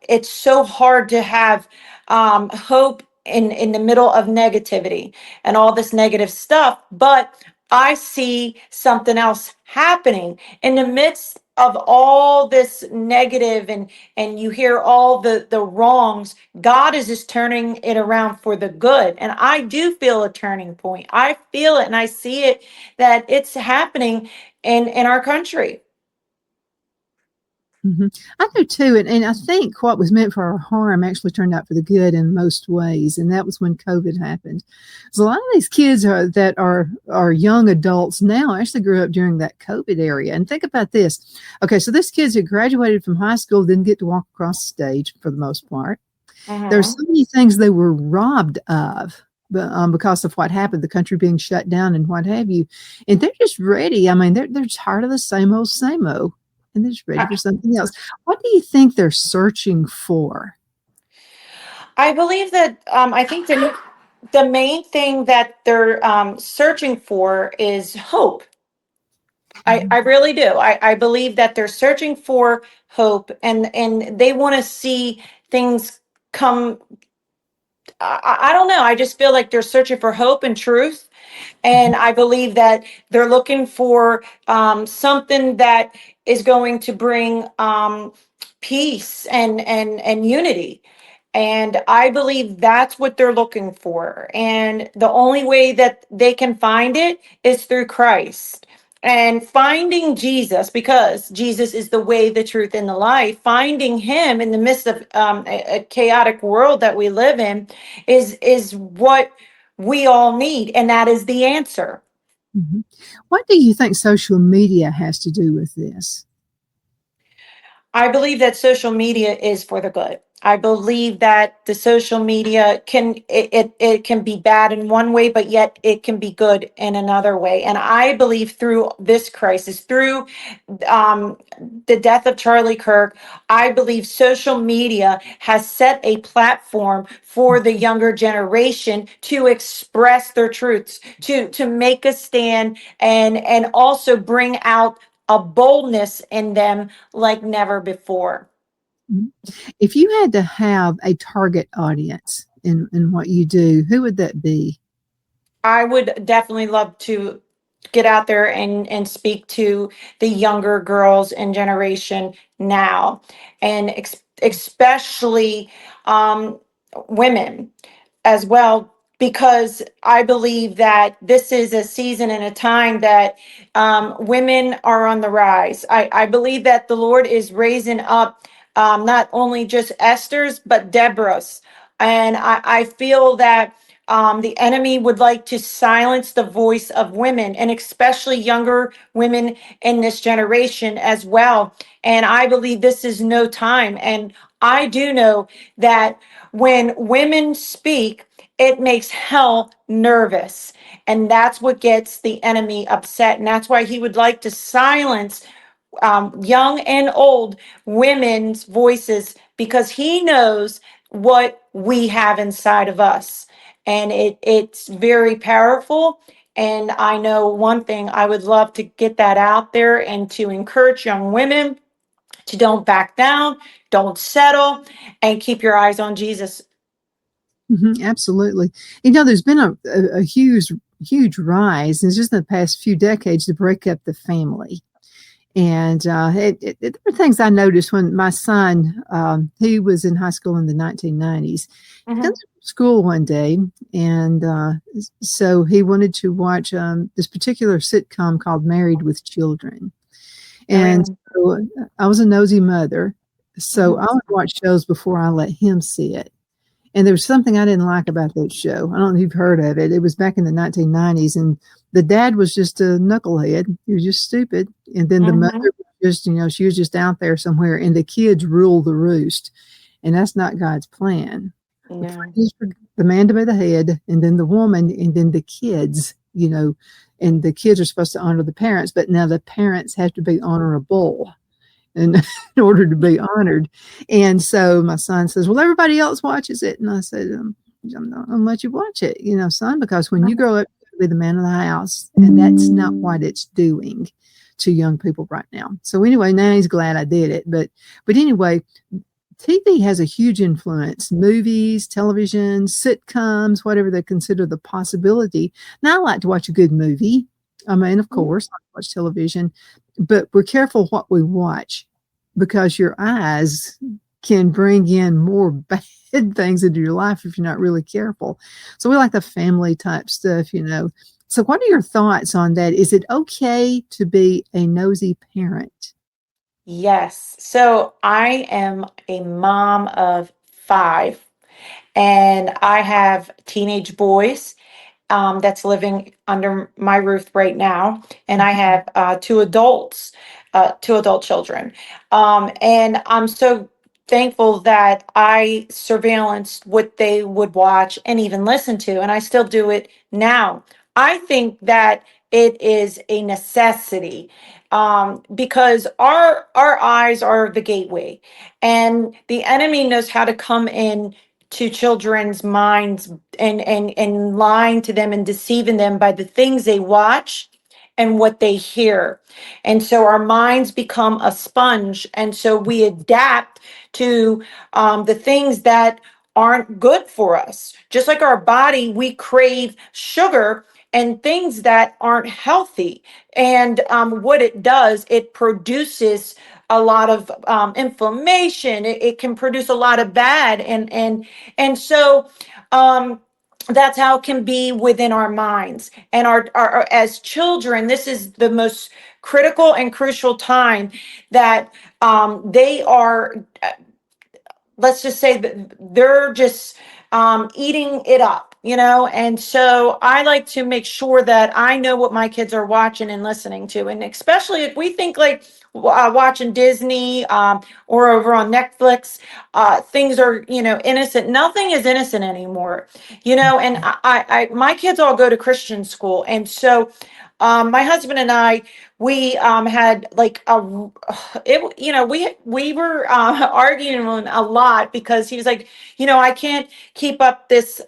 it's so hard to have hope in the middle of negativity and all this negative stuff. But I see something else happening in the midst of all this negative, and you hear all the wrongs. God is just turning it around for the good. And I do feel a turning point. I feel it and I see it, that it's happening in our country. Mm-hmm. I do too. And I think what was meant for our harm actually turned out for the good in most ways. And that was when COVID happened. So a lot of these kids that are young adults now actually grew up during that COVID area. And think about this. Okay, so these kids that graduated from high school didn't get to walk across the stage for the most part. There's so many things they were robbed of because of what happened, the country being shut down and what have you. And they're just ready. I mean, they're tired of the same old, and they're just ready for something else. What do you think they're searching for? I believe that I think the main thing that they're searching for is hope. I really do. I believe that they're searching for hope, and they want to see things come. I don't know. I just feel like they're searching for hope and truth. And I believe that they're looking for something that is going to bring peace and unity. And I believe that's what they're looking for. And the only way that they can find it is through Christ. And finding Jesus, because Jesus is the way, the truth, and the life, finding him in the midst of a chaotic world that we live in is what we all need. And that is the answer. Mhm. What do you think social media has to do with this? I believe that social media is for the good. I believe that the social media it can be bad in one way, but yet it can be good in another way. And I believe through this crisis, through um, the death of Charlie Kirk, I believe social media has set a platform for the younger generation to express their truths, to make a stand, and also bring out a boldness in them like never before. Mhm. If you had to have a target audience in what you do, who would that be? I would definitely love to get out there and speak to the younger girls and generation now, and especially women as well, because I believe that this is a season and a time that women are on the rise. I believe that the Lord is raising up not only just Esther's, but Deborah's. And I feel that the enemy would like to silence the voice of women, and especially younger women in this generation as well. And I believe this is no time. And I do know that when women speak, it makes hell nervous. And that's what gets the enemy upset. And that's why he would like to silence young and old women's voices, because he knows what we have inside of us. And it's very powerful. And I know one thing, I would love to get that out there and to encourage young women to don't back down, don't settle, and keep your eyes on Jesus. Absolutely. There's been a huge rise, and it's just in the past few decades, to break up the family. And there were things I noticed when my son, he was in high school in the 1990s. He comes Mhm. to school one day, and so he wanted to watch this particular sitcom called Married with Children. Oh, And really? so I was a nosy mother, so Mhm. I would watch shows before I let him see it. And there was something I didn't like about that show. I don't know if you've heard of it. It was back in the 1990s, and the dad was just a knucklehead. He was just stupid. And then the mother Mhm. was just, she was just out there somewhere, and the kids rule the roost. And that's not God's plan. The plan No. is for the man to be the head, and then the woman, and then the kids. And the kids are supposed to honor the parents, but now the parents have to be honorable and in order to be honored. And so my son says, well, everybody else watches it. And I said, I'm not going to let you watch it, son, because when you Mhm. grow up, you'll be the man of the house. And that's not what it's doing to young people right now. So anyway, now he's glad I did it. But anyway, TV has a huge influence. Movies, television, sitcoms, whatever they consider the possibility. Now I like to watch a good movie. I mean, of course, I watch television, but we're careful what we watch, because your eyes can bring in more bad things into your life if you're not really careful. So we like the family type stuff. So what are your thoughts on that? Is it okay to be a nosy parent? Yes. So I am a mom of five, and I have teenage boys that's living under my roof right now, and I have two adult children. And I'm so thankful that I surveillanced what they would watch and even listen to, and I still do it now. I think that it is a necessity, because our eyes are the gateway, and the enemy knows how to come in to children's minds and lying to them and deceiving them by the things they watch and what they hear. And so our minds become a sponge. And so we adapt to the things that aren't good for us. Just like our body, we crave sugar and things that aren't healthy. And what it does, it produces a lot of inflammation. It can produce a lot of bad. And so that's how it can be within our minds. And our as children, this is the most critical and crucial time that they are, let's just say that they're just eating it up, and so I like to make sure that I know what my kids are watching and listening to. And especially if we think like watching Disney or over on Netflix, things are, innocent. Nothing is innocent anymore, and my kids all go to Christian school. And so my husband and I, we had like we were arguing a lot because he was like, I can't keep up this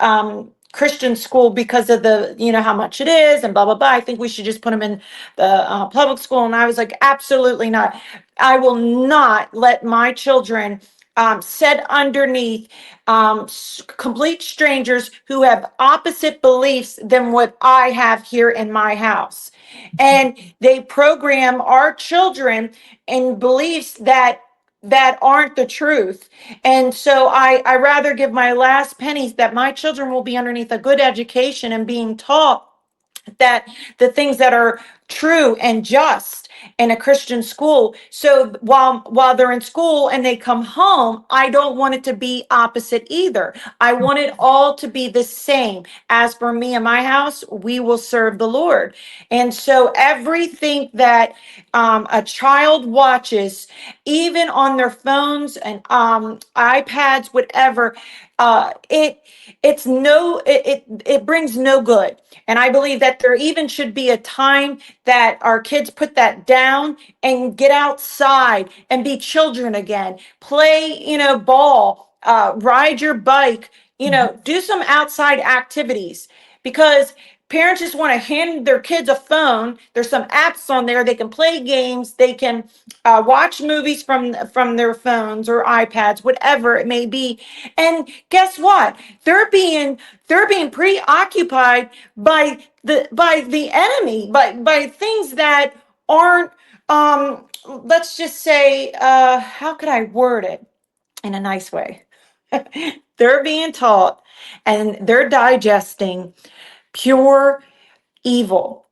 Christian school because of the, how much it is and blah, blah, blah. I think we should just put him in the public school. And I was like, absolutely not. I will not let my children sit underneath complete strangers who have opposite beliefs than what I have here in my house. And they program our children in beliefs that aren't the truth. And so I rather give my last pennies that my children will be underneath a good education and being taught that the things that are true and just in a Christian school. So while they're in school and they come home, I don't want it to be opposite either. I want it all to be the same. As for me and my house, we will serve the Lord. And so everything that a child watches, even on their phones and iPads, whatever, it brings no good. And I believe that there even should be a time that our kids put that down and get outside and be children again. Play, ball, ride your bike, do some outside activities, because parents just want to hand their kids a phone. There's some apps on there. They can play games. They can watch movies from their phones or iPads, whatever it may be. And guess what? They're being preoccupied by the enemy, by things that aren't. Let's just say, how could I word it in a nice way? They're being taught and they're digesting pure evil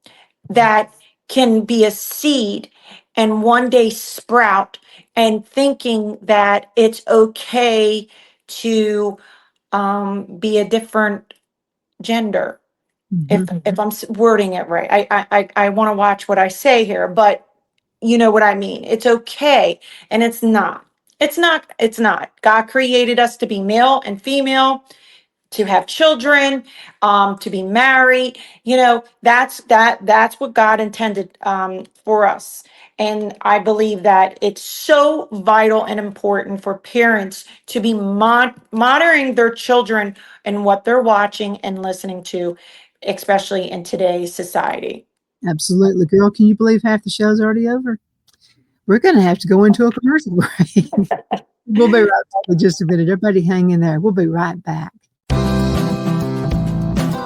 that can be a seed and one day sprout, and thinking that it's okay to be a different gender. If I'm wording it right, I want to watch what I say here, but you know what I mean. It's okay, and it's not. It's not. God created us to be male and female, to have children, to be married. That's what God intended for us. And I believe that it's so vital and important for parents to be monitoring their children and what they're watching and listening to, especially in today's society. Absolutely. Girl, can you believe half the show's already over? We're going to have to go into a commercial break. We'll be right back in just a minute. Everybody hang in there. We'll be right back.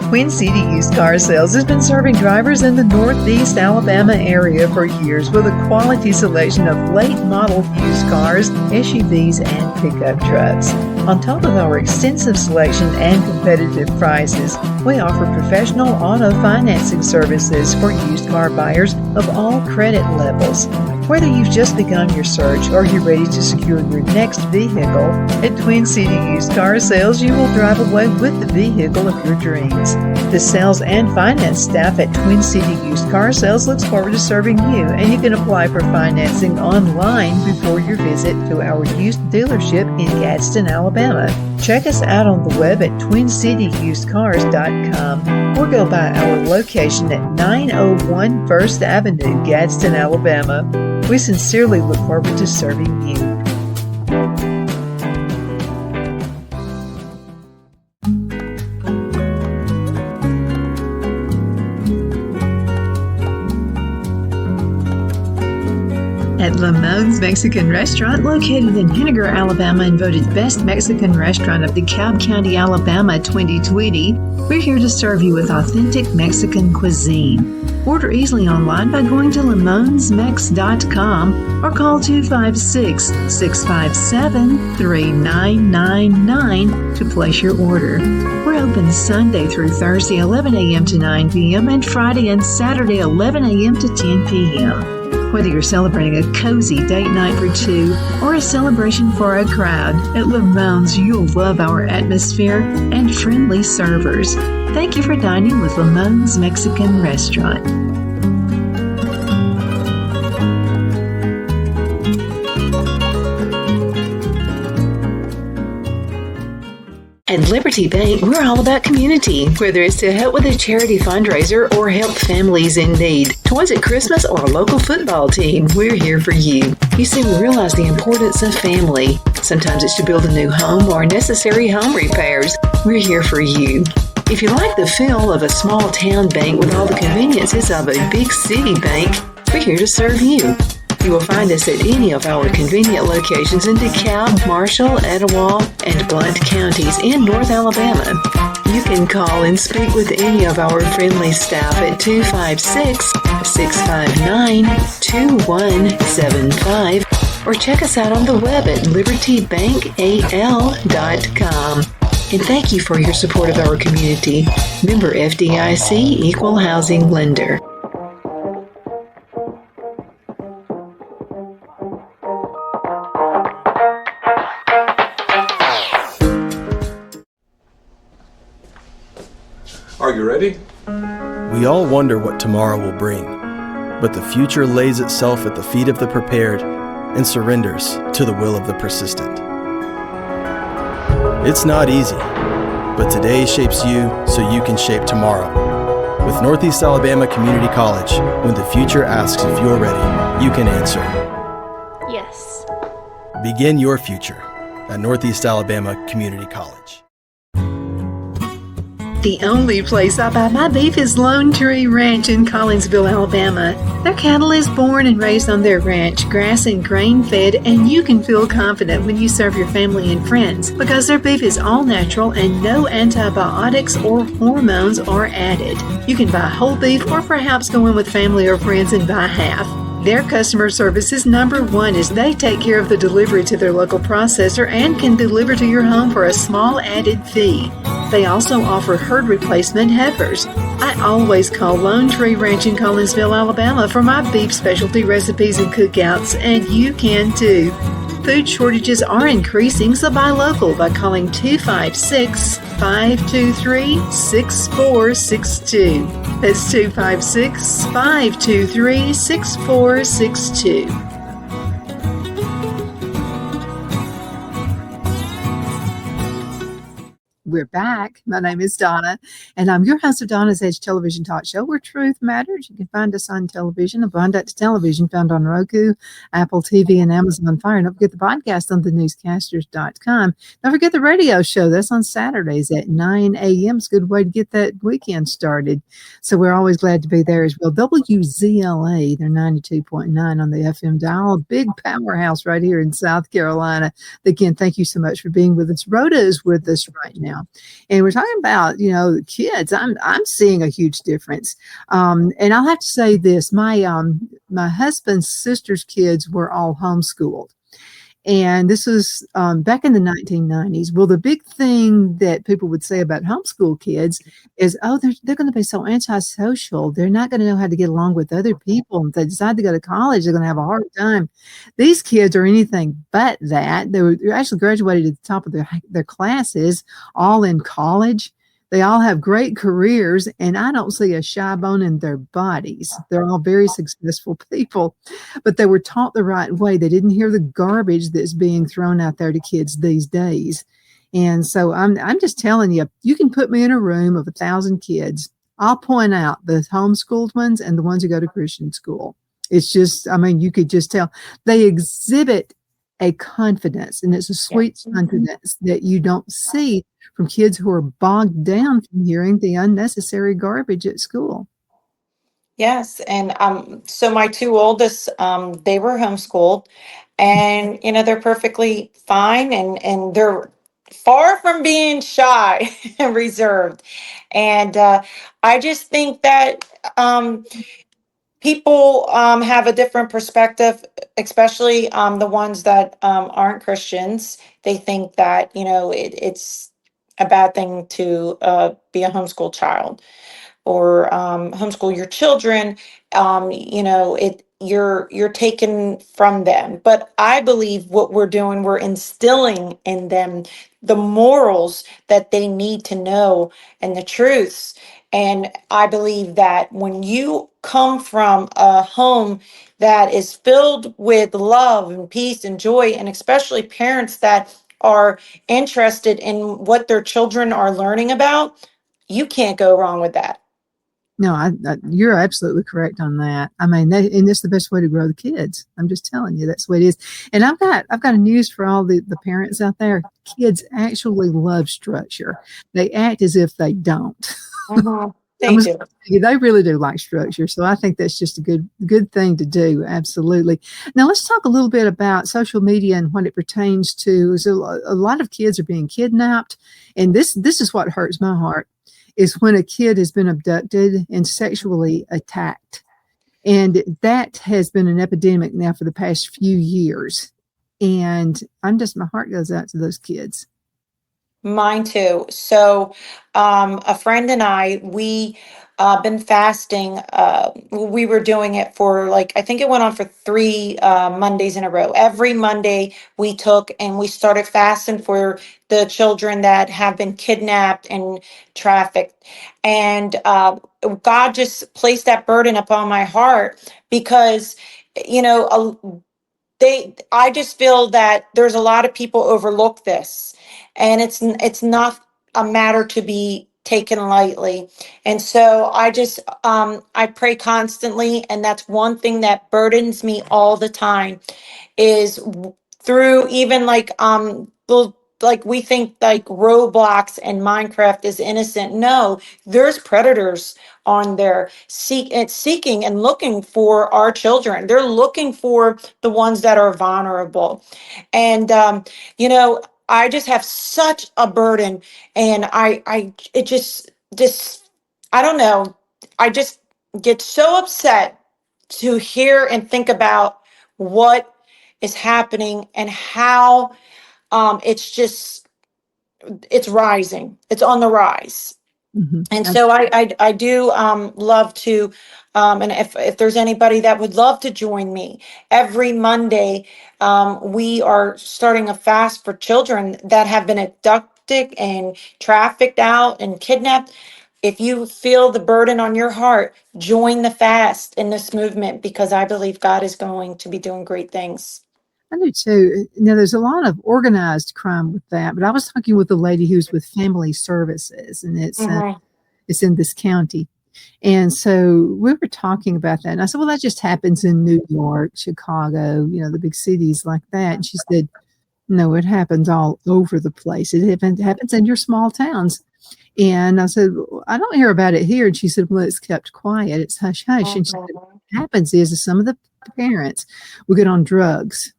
Queen City Used Car Sales has been serving drivers in the Northeast Alabama area for years with a quality selection of late model used cars, SUVs, and pickup trucks. On top of our extensive selection and competitive prices, we offer professional auto financing services for used car buyers of all credit levels. Whether you've just begun your search or you're ready to secure your next vehicle, at Twin City Used Car Sales, you will drive away with the vehicle of your dreams. The sales and finance staff at Twin City Used Car Sales looks forward to serving you, and you can apply for financing online before your visit to our used dealership in Gadsden, Alabama. Check us out on the web at twincityusedcars.com or go by our location at 901 First Avenue, Gadsden, Alabama. We sincerely look forward to serving you. At Lamone's Mexican Restaurant, located in Henniger, Alabama, and voted Best Mexican Restaurant of the Cobb County, Alabama 2020, we're here to serve you with authentic Mexican cuisine. Order easily online by going to lamonsmex.com or call 256-657-3999 to place your order. We're open Sunday through Thursday, 11 a.m. to 9 p.m., and Friday and Saturday, 11 a.m. to 10 p.m. Whether you're celebrating a cozy date night for two or a celebration for a crowd, at Lamone's you'll love our atmosphere and friendly servers. Thank you for dining with Lamone's Mexican Restaurant. At Liberty Bank, we're all about community, whether it's to help with a charity fundraiser or help families in need. Toys at Christmas or a local football team, we're here for you. You see, we realize the importance of family. Sometimes it's to build a new home or necessary home repairs. We're here for you. If you like the feel of a small town bank with all the conveniences of a big city bank, we're here to serve you. You will find us at any of our convenient locations in DeKalb, Marshall, Etowah, and Blount counties in North Alabama. You can call and speak with any of our friendly staff at 256-659-2175 or check us out on the web at libertybankal.com. And thank you for your support of our community. Member FDIC Equal Housing Lender. Are you ready? We all wonder what tomorrow will bring, but the future lays itself at the feet of the prepared and surrenders to the will of the persistent. It's not easy, but today shapes you so you can shape tomorrow. With Northeast Alabama Community College, when the future asks if you're ready, you can answer. Yes. Begin your future at Northeast Alabama Community College. The only place I buy my beef is Lone Tree Ranch in Collinsville, Alabama. Their cattle is born and raised on their ranch, grass and grain fed, and you can feel confident when you serve your family and friends because their beef is all natural and no antibiotics or hormones are added. You can buy whole beef or perhaps go in with family or friends and buy half. Their customer service is number one as they take care of the delivery to their local processor and can deliver to your home for a small added fee. They also offer herd replacement heifers. I always call Lone Tree Ranch in Collinsville, Alabama for my beef specialty recipes and cookouts, and you can too. Food shortages are increasing, so buy local by calling 256-523-6462. That's 256-523-6462. We're back. My name is Donna, and I'm your host of Donna's Edge Television Talk Show, where truth matters. You can find us on television, Abundant Television, found on Roku, Apple TV, and Amazon Fire. And don't forget the podcast on thenewscasters.com. Don't forget the radio show. That's on Saturdays at 9 a.m. It's a good way to get that weekend started. So we're always glad to be there as well. WZLA, they're 92.9 on the FM dial, a big powerhouse right here in South Carolina. Again, thank you so much for being with us. Rhoda is with us right now. And we're talking about, the kids. I'm seeing a huge difference. And I'll have to say this, my husband's sister's kids were all homeschooled. And this was back in the 1990s. Well, the big thing that people would say about homeschool kids is, oh, they're going to be so antisocial. They're not going to know how to get along with other people. If they decide to go to college, they're going to have a hard time. These kids are anything but that. They actually graduated at the top of their classes, all in college. They all have great careers, and I don't see a shy bone in their bodies. They're all very successful people, but they were taught the right way. They didn't hear the garbage that's being thrown out there to kids these days. And so I'm just telling you, you can put me in a room of 1,000 kids. I'll point out the homeschooled ones and the ones who go to Christian school. It's just, I mean, you could just tell they exhibit a confidence, and it's a sweet confidence that you don't see from kids who are bogged down from hearing the unnecessary garbage at school. Yes, and so my two oldest, they were homeschooled, and they're perfectly fine, and they're far from being shy and reserved, and I just think that people have a different perspective, especially the ones that aren't Christians. They think that it's a bad thing to be a homeschool child or homeschool your children. You're taken from them. But I believe what we're doing, we're instilling in them the morals that they need to know and the truths. And I believe that when you come from a home that is filled with love and peace and joy, and especially parents that are interested in what their children are learning about, you can't go wrong with that. No, you're absolutely correct on that. I mean, and it's the best way to grow the kids. I'm just telling you, that's what it is. And I've got a news for all the parents out there. Kids actually love structure. They act as if they don't. They do. They really do like structure. So I think that's just a good thing to do. Absolutely. Now let's talk a little bit about social media and what it pertains to. So a lot of kids are being kidnapped, and this is what hurts my heart. Is when a kid has been abducted and sexually attacked. And that has been an epidemic now for the past few years. And my heart goes out to those kids. Mine too. So, a friend and I, we been fasting. We were doing it for I think it went on for 3 Mondays in a row. Every Monday we took and we started fasting for the children that have been kidnapped and trafficked. And God just placed that burden upon my heart because, you know, I just feel that there's a lot of people overlook this, and it's not a matter to be taken lightly. And so I pray constantly, and that's one thing that burdens me all the time is through even like we think like Roblox and Minecraft is innocent. No, there's predators on there seeking and looking for our children. They're looking for the ones that are vulnerable. And you know, I just have such a burden, and it just I don't know. I just get so upset to hear and think about what is happening and how it's rising. It's on the rise. Mm-hmm. And so I do love to, and if there's anybody that would love to join me, every Monday we are starting a fast for children that have been abducted and trafficked out and kidnapped. If you feel the burden on your heart, join the fast in this movement, because I believe God is going to be doing great things. I do too. Now, there's a lot of organized crime with that, but I was talking with a lady who's with Family Services, and it's in this county. And so we were talking about that. And I said, well, that just happens in New York, Chicago, the big cities like that. And she said, no, it happens all over the place. It happens in your small towns. And I said, well, I don't hear about it here. And she said, well, it's kept quiet. It's hush hush. And she said, what happens is some of the parents will get on drugs,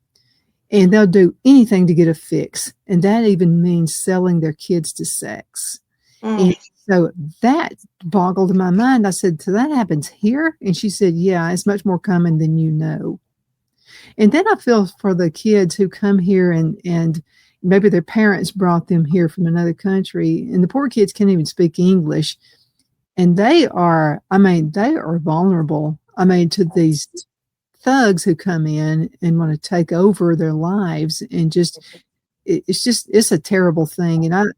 and they'll do anything to get a fix. And that even means selling their kids to sex. And so that boggled my mind. I said, so that happens here? And she said, yeah, it's much more common than you know. And then I feel for the kids who come here and maybe their parents brought them here from another country, and the poor kids can't even speak English. And they are vulnerable. To these thugs who come in and want to take over their lives and it's a terrible thing. And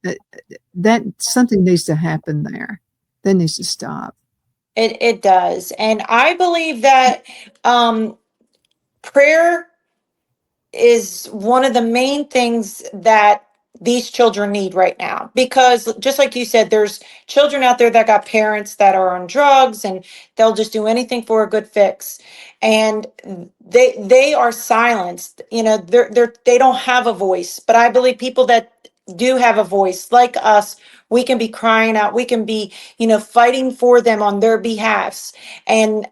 that something needs to happen there. That needs to stop. It does. And I believe that prayer is one of the main things that these children need right now, because just like you said, there's children out there that got parents that are on drugs and they'll just do anything for a good fix, and they are silenced. They don't have a voice. But I believe people that do have a voice, like us, we can be crying out, we can be fighting for them on their behalfs. And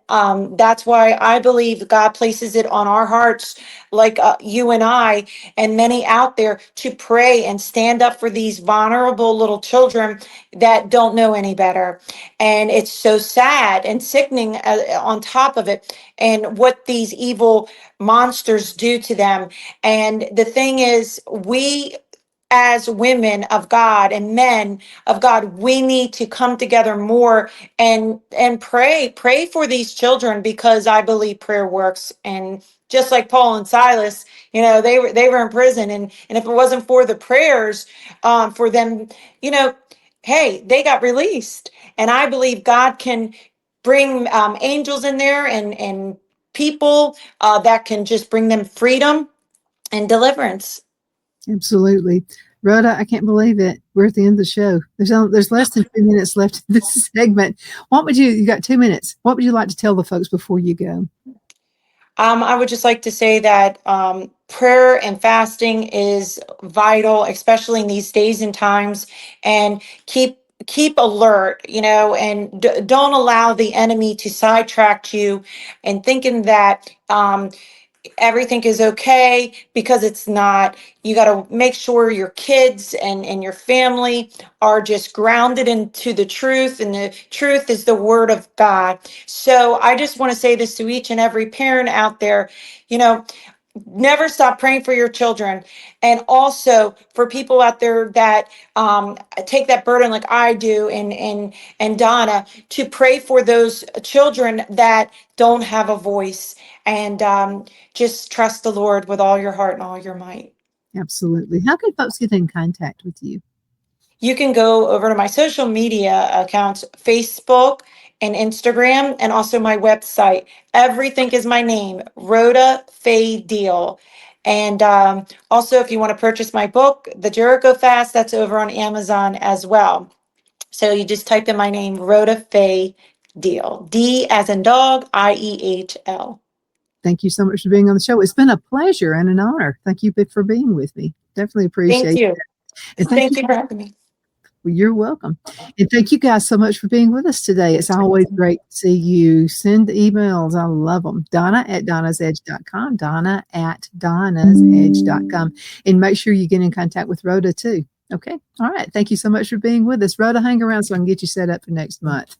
that's why I believe God places it on our hearts, like you and I and many out there, to pray and stand up for these vulnerable little children that don't know any better. And it's so sad and sickening on top of it, and what these evil monsters do to them. And the thing is, we as women of God and men of God, we need to come together more and pray for these children, because I believe prayer works. And just like Paul and Silas, they were in prison, and if it wasn't for the prayers for them, hey, they got released. And I believe God can bring angels in there and people that can just bring them freedom and deliverance. Absolutely. Rhoda, I can't believe it. We're at the end of the show. There's less than 2 minutes left in this segment. You got 2 minutes. What would you like to tell the folks before you go? I would just like to say that prayer and fasting is vital, especially in these days and times. And keep alert, and don't allow the enemy to sidetrack you and thinking that everything is okay, because it's not. You got to make sure your kids and your family are just grounded into the truth, and the truth is the word of God. So I just want to say this to each and every parent out there, never stop praying for your children. And also for people out there that take that burden like I do, and Donna, to pray for those children that don't have a voice. And just trust the Lord with all your heart and all your might. Absolutely. How can folks get in contact with you? You can go over to my social media accounts, Facebook and Instagram, and also my website. Everything is my name, Rhoda Faye Deal. And also, if you want to purchase my book, The Jericho Fast, that's over on Amazon as well. So you just type in my name, Rhoda Faye Deal. D as in dog, IEHL. Thank you so much for being on the show. It's been a pleasure and an honor. Thank you for being with me. Definitely appreciate Thank you. it. And Thank you for having me. Well, you're welcome. And thank you guys so much for being with us today. It's always great to see you. Send emails. I love them. Donna at donnasedge.com. Donna at donnasedge.com. And make sure you get in contact with Rhoda too. Okay. All right. Thank you so much for being with us. Rhoda, hang around so I can get you set up for next month.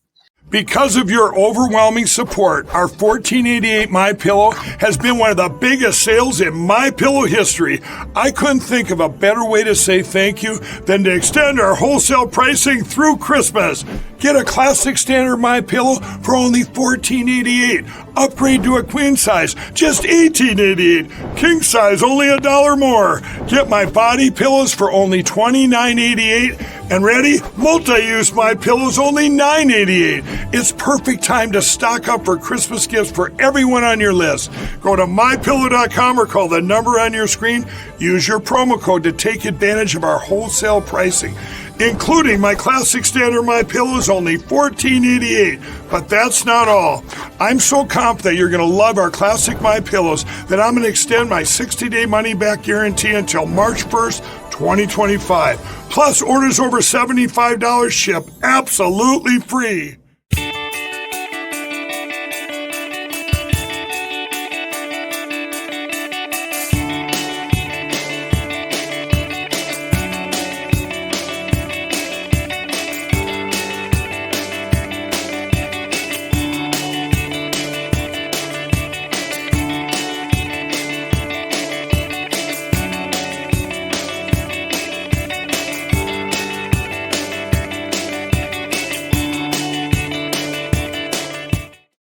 Because of your overwhelming support, our $14.88 MyPillow has been one of the biggest sales in MyPillow history. I couldn't think of a better way to say thank you than to extend our wholesale pricing through Christmas. Get a classic standard MyPillow for only $14.88. Upgrade to a queen size, just $18.88. King size, only $1 more. Get my body pillows for only $29.88. And ready? Multi-use MyPillows, only $9.88. It's perfect time to stock up for Christmas gifts for everyone on your list. Go to MyPillow.com or call the number on your screen. Use your promo code to take advantage of our wholesale pricing. Including my classic standard MyPillow is only $14.88. But that's not all. I'm so confident you're going to love our classic MyPillows that I'm going to extend my 60-day money-back guarantee until March 1st, 2025. Plus, orders over $75 ship absolutely free.